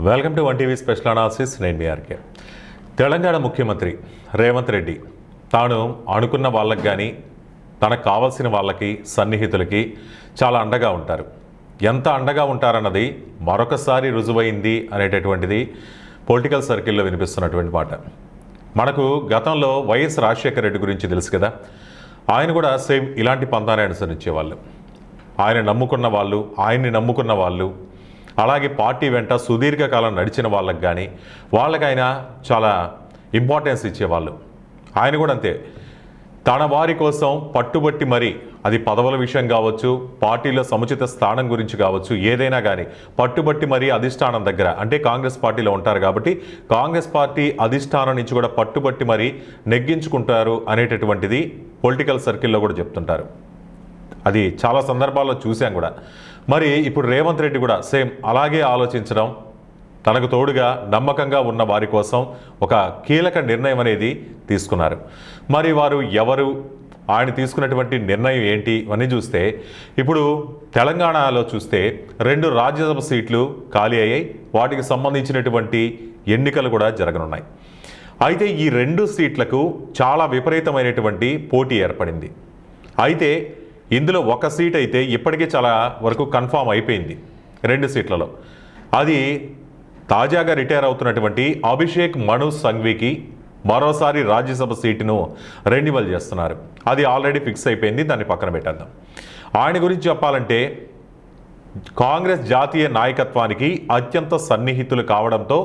Welcome to one TV special analysis. నేను మీ RK. Telangana ముఖ్యమంత్రి రేవంత్ రెడ్డి తాను అనుకున్న వాళ్ళకి కానీ తనకు కావాల్సిన వాళ్ళకి సన్నిహితులకి చాలా అండగా ఉంటారు. ఎంత అండగా ఉంటారన్నది మరొకసారి రుజువైంది అనేటటువంటిది పొలిటికల్ సర్కిల్లో వినిపిస్తున్నటువంటి మాట. మనకు గతంలో వైఎస్ రాజశేఖర రెడ్డి గురించి తెలుసు కదా. ఆయన కూడా సేమ్ ఇలాంటి పంతాన్ని అనుసరించేవాళ్ళు. ఆయన నమ్ముకున్న వాళ్ళు, ఆయన్ని నమ్ముకున్న వాళ్ళు, అలాగే పార్టీ వెంట సుదీర్ఘకాలం నడిచిన వాళ్ళకి కానీ వాళ్ళకైనా చాలా ఇంపార్టెన్స్ ఇచ్చేవాళ్ళు. ఆయన కూడా అంతే, తన వారి కోసం పట్టుబట్టి మరి, అది పదవుల విషయం కావచ్చు, పార్టీలో సముచిత స్థానం గురించి కావచ్చు, ఏదైనా కానీ పట్టుబట్టి మరి అధిష్టానం దగ్గర, అంటే కాంగ్రెస్ పార్టీలో ఉంటారు కాబట్టి కాంగ్రెస్ పార్టీ అధిష్టానం నుంచి కూడా పట్టుబట్టి మరి నెగ్గించుకుంటారు అనేటటువంటిది పొలిటికల్ సర్కిల్లో కూడా చెప్తుంటారు. అది చాలా సందర్భాల్లో చూసాం కూడా. మరి ఇప్పుడు రేవంత్ రెడ్డి కూడా సేమ్ అలాగే ఆలోచించడం, తనకు తోడుగా నమ్మకంగా ఉన్న వారి కోసం ఒక కీలక నిర్ణయం అనేది తీసుకున్నారు. మరి వారు ఎవరు, ఆయన తీసుకున్నటువంటి నిర్ణయం ఏంటి ఇవన్నీ చూస్తే ఇప్పుడు తెలంగాణలో చూస్తే 2 రాజ్యసభ సీట్లు ఖాళీ అయ్యాయి. వాటికి సంబంధించినటువంటి ఎన్నికలు కూడా జరగనున్నాయి. అయితే ఈ 2 సీట్లకు చాలా విపరీతమైనటువంటి పోటీ ఏర్పడింది. అయితే ఇందులో ఒక సీట్ అయితే ఇప్పటికే చాలా వరకు కన్ఫామ్ అయిపోయింది 2 సీట్లలో. అది తాజాగా రిటైర్ అవుతున్నటువంటి అభిషేక్ మను సంఘ్వికి మరోసారి రాజ్యసభ సీటును రెన్యువల్ చేస్తున్నారు. అది ఆల్రెడీ ఫిక్స్ అయిపోయింది, దాన్ని పక్కన పెట్టేద్దాం. ఆయన గురించి చెప్పాలంటే కాంగ్రెస్ జాతీయ నాయకత్వానికి అత్యంత సన్నిహితులు కావడంతో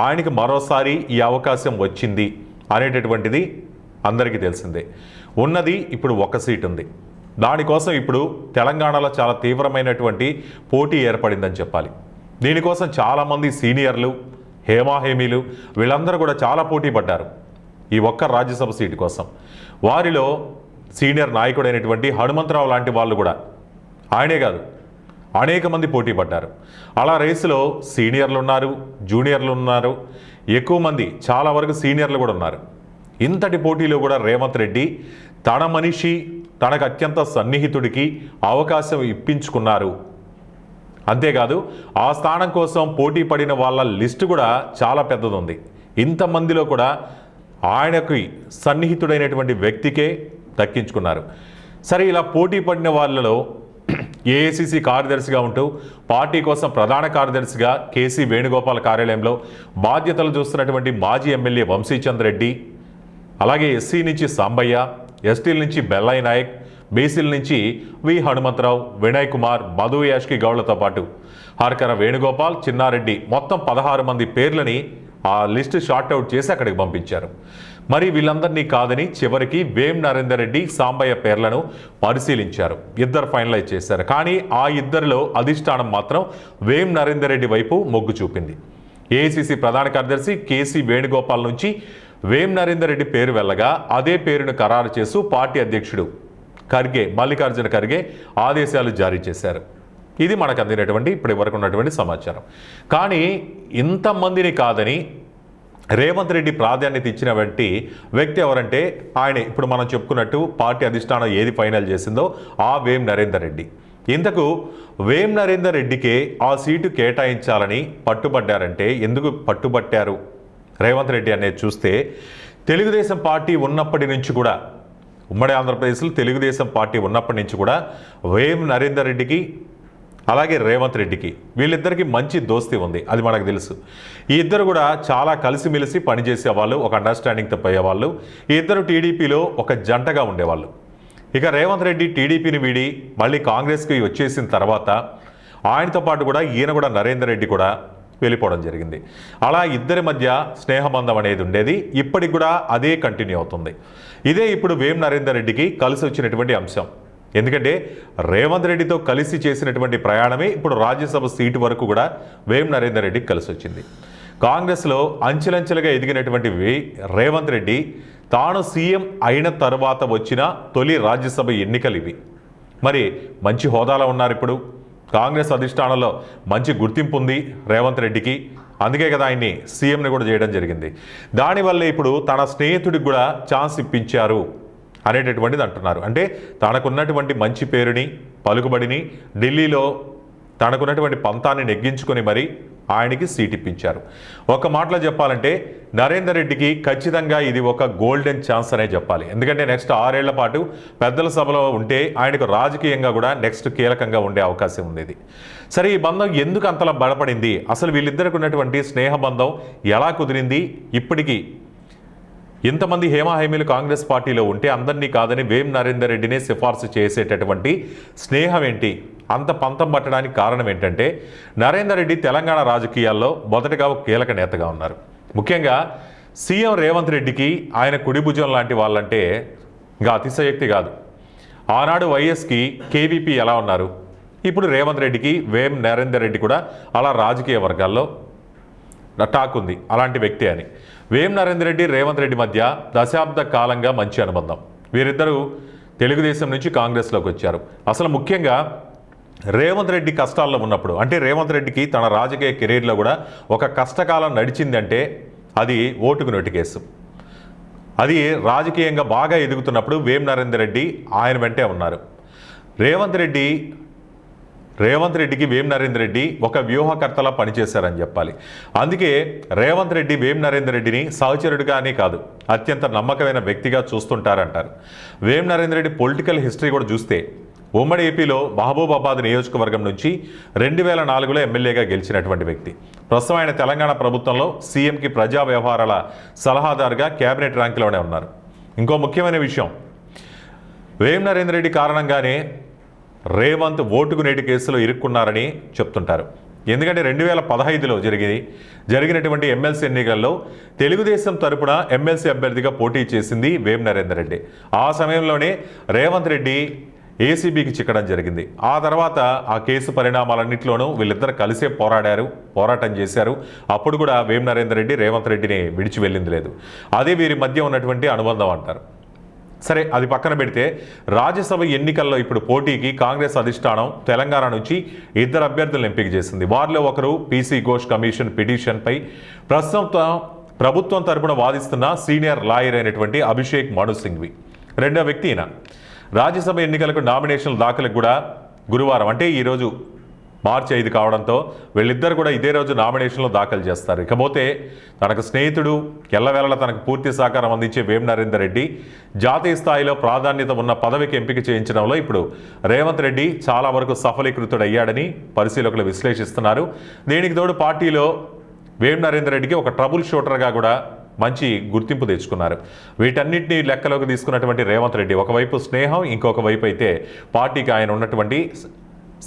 ఆయనకి మరోసారి ఈ అవకాశం వచ్చింది అనేటటువంటిది అందరికీ తెలిసిందే. ఉన్నది ఇప్పుడు ఒక సీట్ ఉంది. దానికోసం ఇప్పుడు తెలంగాణలో చాలా తీవ్రమైనటువంటి పోటీ ఏర్పడిందని చెప్పాలి. దీనికోసం చాలామంది సీనియర్లు, హేమాహేమీలు వీళ్ళందరూ కూడా చాలా పోటీ పడ్డారు ఈ ఒక్క రాజ్యసభ సీటు కోసం. వారిలో సీనియర్ నాయకుడైనటువంటి హనుమంతరావు లాంటి వాళ్ళు కూడా, ఆయనే కాదు అనేక మంది పోటీ పడ్డారు. అలా రేసులో సీనియర్లు ఉన్నారు, జూనియర్లు ఉన్నారు, ఎక్కువ మంది చాలా వరకు సీనియర్లు కూడా ఉన్నారు. ఇంతటి పోటీలో కూడా రేవంత్ రెడ్డి తన మనిషి, తనకు అత్యంత సన్నిహితుడికి అవకాశం ఇప్పించుకున్నారు. అంతేకాదు ఆ స్థానం కోసం పోటీ పడిన వాళ్ళ లిస్టు కూడా చాలా పెద్దది ఉంది. ఇంతమందిలో కూడా ఆయనకి సన్నిహితుడైనటువంటి వ్యక్తికే దక్కించుకున్నారు. సరే, ఇలా పోటీ పడిన వాళ్ళలో ఏఐసిసి కార్యదర్శిగా ఉంటూ పార్టీ కోసం ప్రధాన కార్యదర్శిగా కేసీ వేణుగోపాల్ కార్యాలయంలో బాధ్యతలు చూస్తున్నటువంటి మాజీ ఎమ్మెల్యే వంశీచంద్ రెడ్డి, అలాగే ఎస్సీ నుంచి సాంబయ్య, ఎస్టీల నుంచి బెల్లయ్య నాయక్, బీసీల నుంచి వి హనుమంతరావు, వినయ్ కుమార్, మధు యాష్కి గౌడ్లతో పాటు హర్కర వేణుగోపాల్, చిన్నారెడ్డి, మొత్తం 16 మంది పేర్లని ఆ లిస్టు షార్ట్అవుట్ చేసి అక్కడికి పంపించారు. మరి వీళ్ళందరినీ కాదని చివరికి వేం నరేందర్ రెడ్డి, సాంబయ్య పేర్లను పరిశీలించారు. 2 ఫైనలైజ్ చేశారు. కానీ ఆ 2లో అధిష్టానం మాత్రం వేం నరేందర్ రెడ్డి వైపు మొగ్గు చూపింది. ఏఐసిసి ప్రధాన కార్యదర్శి కేసీ వేణుగోపాల్ నుంచి వేం నరేందర్ రెడ్డి పేరు వెళ్ళగా అదే పేరును ఖరారు చేస్తూ పార్టీ అధ్యక్షుడు మల్లికార్జున ఖర్గే ఆదేశాలు జారీ చేశారు. ఇది మనకు అందినటువంటి ఇప్పటి వరకు ఉన్నటువంటి సమాచారం. కానీ ఇంతమందిని కాదని రేవంత్ రెడ్డి ప్రాధాన్యత ఇచ్చినటువంటి వ్యక్తి ఎవరంటే ఆయనే. ఇప్పుడు మనం చెప్పుకున్నట్టు పార్టీ అధిష్టానం ఏది ఫైనల్ చేసిందో ఆ వేం నరేందర్ రెడ్డి. ఇంతకు వేం నరేందర్ రెడ్డికే ఆ సీటు కేటాయించాలని పట్టుబడ్డారంటే ఎందుకు పట్టుబట్టారు రేవంత్ రెడ్డి అనేది చూస్తే, తెలుగుదేశం పార్టీ ఉన్నప్పటి నుంచి కూడా, ఉమ్మడి ఆంధ్రప్రదేశ్లో తెలుగుదేశం పార్టీ ఉన్నప్పటి నుంచి కూడా వేం నరేందర్ రెడ్డికి అలాగే రేవంత్ రెడ్డికి వీళ్ళిద్దరికీ మంచి దోస్తీ ఉంది. అది మనకు తెలుసు. ఈ ఇద్దరు కూడా చాలా కలిసిమెలిసి పనిచేసేవాళ్ళు, ఒక అండర్స్టాండింగ్తో పోయేవాళ్ళు. ఈ ఇద్దరు టీడీపీలో ఒక జంటగా ఉండేవాళ్ళు. ఇక రేవంత్ రెడ్డి టీడీపీని వీడి మళ్ళీ కాంగ్రెస్కి వచ్చేసిన తర్వాత ఆయనతో పాటు కూడా ఈయన కూడా నరేందర్ రెడ్డి కూడా వెళ్ళిపోవడం జరిగింది. అలా ఇద్దరి మధ్య స్నేహబంధం అనేది ఉండేది. ఇప్పటికి కూడా అదే కంటిన్యూ అవుతుంది. ఇదే ఇప్పుడు వేం నరేందర్ రెడ్డికి కలిసి వచ్చినటువంటి అంశం. ఎందుకంటే రేవంత్ రెడ్డితో కలిసి చేసినటువంటి ప్రయాణమే ఇప్పుడు రాజ్యసభ సీటు వరకు కూడా వేం నరేందర్ రెడ్డికి కలిసి వచ్చింది. కాంగ్రెస్లో అంచెలంచెలుగా ఎదిగినటువంటి రేవంత్ రెడ్డి తాను సీఎం అయిన తర్వాత వచ్చిన తొలి రాజ్యసభ ఎన్నికలు ఇవి. మరి మంచి హోదాలో ఉన్నారు. ఇప్పుడు కాంగ్రెస్ అధిష్టానంలో మంచి గుర్తింపు ఉంది రేవంత్ రెడ్డికి. అందుకే కదా ఆయన్ని సీఎంని కూడా చేయడం జరిగింది. దానివల్ల ఇప్పుడు తన స్నేహితుడికి కూడా ఛాన్స్ ఇప్పించారు అనేటటువంటిది అంటున్నారు. అంటే తనకున్నటువంటి మంచి పేరుని, పలుకుబడిని ఢిల్లీలో తనకున్నటువంటి పంతాన్ని నెగ్గించుకొని మరి ఆయనకి సీట్ ఇప్పించారు. ఒక మాటలో చెప్పాలంటే నరేందర్ రెడ్డికి ఖచ్చితంగా ఇది ఒక గోల్డెన్ ఛాన్స్ అనే చెప్పాలి. ఎందుకంటే నెక్స్ట్ 6 ఏళ్ల పాటు పెద్దల సభలో ఉంటే ఆయనకు రాజకీయంగా కూడా నెక్స్ట్ కీలకంగా ఉండే అవకాశం ఉండేది. సరే, ఈ బంధం ఎందుకు అంతలా బలపడింది, అసలు వీళ్ళిద్దరికి ఉన్నటువంటి స్నేహ బంధం ఎలా కుదిరింది, ఇప్పటికీ ఇంతమంది హేమాహేమీలు కాంగ్రెస్ పార్టీలో ఉంటే అందరినీ కాదని వేం నరేందర్ రెడ్డినే సిఫార్సు చేసేటటువంటి స్నేహం ఏంటి, అంత పంతం పట్టడానికి కారణం ఏంటంటే నరేందర్ రెడ్డి తెలంగాణ రాజకీయాల్లో మొదటగా ఒక కీలక నేతగా ఉన్నారు. ముఖ్యంగా సీఎం రేవంత్ రెడ్డికి ఆయన కుడి భుజం లాంటి వాళ్ళంటే ఇంకా అతిశయోక్తి కాదు. ఆనాడు వైఎస్కి కేవీపీ ఎలా ఉన్నారు, ఇప్పుడు రేవంత్ రెడ్డికి వేం నరేందర్ రెడ్డి కూడా అలా రాజకీయ వర్గాల్లో టాక్ ఉంది అలాంటి వ్యక్తి అని. వేం నరేందర్ రెడ్డి రేవంత్ రెడ్డి మధ్య దశాబ్ద కాలంగా మంచి అనుబంధం. వీరిద్దరూ తెలుగుదేశం నుంచి కాంగ్రెస్లోకి వచ్చారు. అసలు ముఖ్యంగా రేవంత్ రెడ్డి కష్టాల్లో ఉన్నప్పుడు, అంటే రేవంత్ రెడ్డికి తన రాజకీయ కెరీర్లో కూడా ఒక కష్టకాలం నడిచిందంటే అది ఓటుకు నోటు కేసు. అది రాజకీయంగా బాగా ఎదుగుతున్నప్పుడు వేం నరేందర్ రెడ్డి ఆయన వెంటే ఉన్నారు. రేవంత్ రెడ్డికి వేం నరేందర్ రెడ్డి ఒక వ్యూహకర్తలా పనిచేశారని చెప్పాలి. అందుకే రేవంత్ రెడ్డి వేం నరేందర్ రెడ్డిని సహచరుడిగానే కాదు, అత్యంత నమ్మకమైన వ్యక్తిగా చూస్తుంటారంటారు. వేం నరేందర్ రెడ్డి పొలిటికల్ హిస్టరీ కూడా చూస్తే ఉమ్మడి ఏపీలో మహబూబాబాద్ నియోజకవర్గం నుంచి 2004లో ఎమ్మెల్యేగా గెలిచినటువంటి వ్యక్తి. ప్రస్తుతం ఆయన తెలంగాణ ప్రభుత్వంలో సీఎంకి ప్రజా వ్యవహారాల సలహాదారుగా కేబినెట్ ర్యాంకులోనే ఉన్నారు. ఇంకో ముఖ్యమైన విషయం, వేం నరేందర్ రెడ్డి కారణంగానే రేవంత్ ఓటుకు నేటి కేసులో ఇరుక్కున్నారని చెప్తుంటారు. ఎందుకంటే 2015లో జరిగినటువంటి ఎమ్మెల్సీ ఎన్నికల్లో తెలుగుదేశం తరపున ఎమ్మెల్సీ అభ్యర్థిగా పోటీ చేసింది వేం నరేందర్ రెడ్డి. ఆ సమయంలోనే రేవంత్ రెడ్డి ఏసీబీకి చిక్కడం జరిగింది. ఆ తర్వాత ఆ కేసు పరిణామాలన్నింటిలోనూ వీళ్ళిద్దరు కలిసే పోరాటం చేశారు. అప్పుడు కూడా వేం నరేందర్ రెడ్డి రేవంత్ రెడ్డిని విడిచి వెళ్ళింది లేదు. అదే వీరి మధ్య ఉన్నటువంటి అనుబంధం అంటారు. సరే, అది పక్కన పెడితే రాజ్యసభ ఎన్నికల్లో ఇప్పుడు పోటీకి కాంగ్రెస్ అధిష్టానం తెలంగాణ నుంచి 2 అభ్యర్థులను ఎంపిక చేసింది. వారిలో ఒకరు పీసీ ఘోష్ కమిషన్ పిటిషన్పై ప్రస్తుతం ప్రభుత్వం తరపున వాదిస్తున్న సీనియర్ లాయర్ అయినటువంటి అభిషేక్ మను సింఘ్వి. రెండో వ్యక్తి ఈయన. రాజ్యసభ ఎన్నికలకు నామినేషన్ల దాఖలకు కూడా గురువారం, అంటే ఈరోజు మార్చి 5 కావడంతో వీళ్ళిద్దరు కూడా ఇదే రోజు నామినేషన్లు దాఖలు చేస్తారు. ఇకపోతే తనకు స్నేహితుడు, ఎల్లవేళలా తనకు పూర్తి సహకారం అందించే వేం నరేందర్ రెడ్డి జాతీయ స్థాయిలో ప్రాధాన్యత ఉన్న పదవికి ఎంపిక చేయించడంలో ఇప్పుడు రేవంత్ రెడ్డి చాలా వరకు సఫలీకృతుడయ్యాడని పరిశీలకులు విశ్లేషిస్తున్నారు. దీనికి తోడు పార్టీలో వేం నరేందర్ రెడ్డికి ఒక ట్రబుల్ షూటర్గా కూడా మంచి గుర్తింపు తెచ్చుకున్నారు. వీటన్నిటిని లెక్కలోకి తీసుకున్నటువంటి రేవంత్ రెడ్డి ఒకవైపు స్నేహం, ఇంకొక వైపు అయితే పార్టీకి ఆయన ఉన్నటువంటి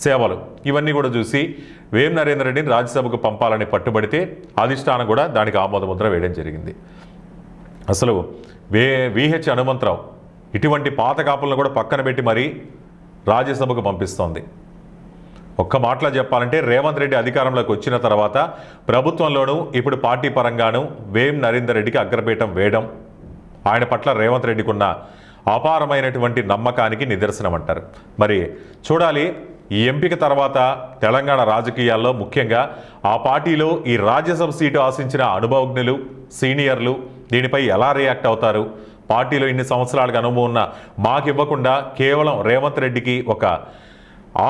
సేవలు, ఇవన్నీ కూడా చూసి వేం నరేందర్ రెడ్డిని రాజ్యసభకు పంపాలని పట్టుబడితే అధిష్టానం కూడా దానికి ఆమోద ముద్ర వేయడం జరిగింది. అసలు విహెచ్ హనుమంతరావు ఇటువంటి పాత కాపులను కూడా పక్కన పెట్టి మరీ రాజ్యసభకు పంపిస్తోంది. ఒక్క మాటలో చెప్పాలంటే రేవంత్ రెడ్డి అధికారంలోకి వచ్చిన తర్వాత ప్రభుత్వంలోనూ ఇప్పుడు పార్టీ పరంగానూ వేం నరేందర్ రెడ్డికి అగ్రపీఠం వేయడం ఆయన పట్ల రేవంత్ రెడ్డికి ఉన్న అపారమైనటువంటి నమ్మకానికి నిదర్శనం అంటారు. మరి చూడాలి, ఈ ఎంపిక తర్వాత తెలంగాణ రాజకీయాల్లో ముఖ్యంగా ఆ పార్టీలో ఈ రాజ్యసభ సీటు ఆశించిన అనుభవజ్ఞులు, సీనియర్లు దీనిపై ఎలా రియాక్ట్ అవుతారు. పార్టీలో ఇన్ని సంవత్సరాలుగా అనుభవం ఉన్న మాకు ఇవ్వకుండా కేవలం రేవంత్ రెడ్డికి ఒక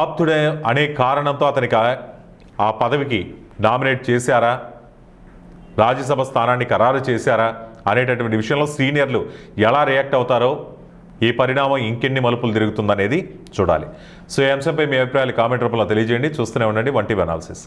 ఆప్తుడే అనే కారణంతో అతనికి ఆ పదవికి నామినేట్ చేశారా, రాజ్యసభ స్థానాన్ని ఖరారు చేశారా అనేటటువంటి విషయంలో సీనియర్లు ఎలా రియాక్ట్ అవుతారో, ఈ పరిణామం ఇంకెన్ని మలుపులు తిరుగుతుందనేది చూడాలి. సో ఈ అంశంపై మీ అభిప్రాయాలు కామెంట్ రూపంలో తెలియజేయండి. చూస్తూనే ఉండండి 1TV అనాలిసిస్.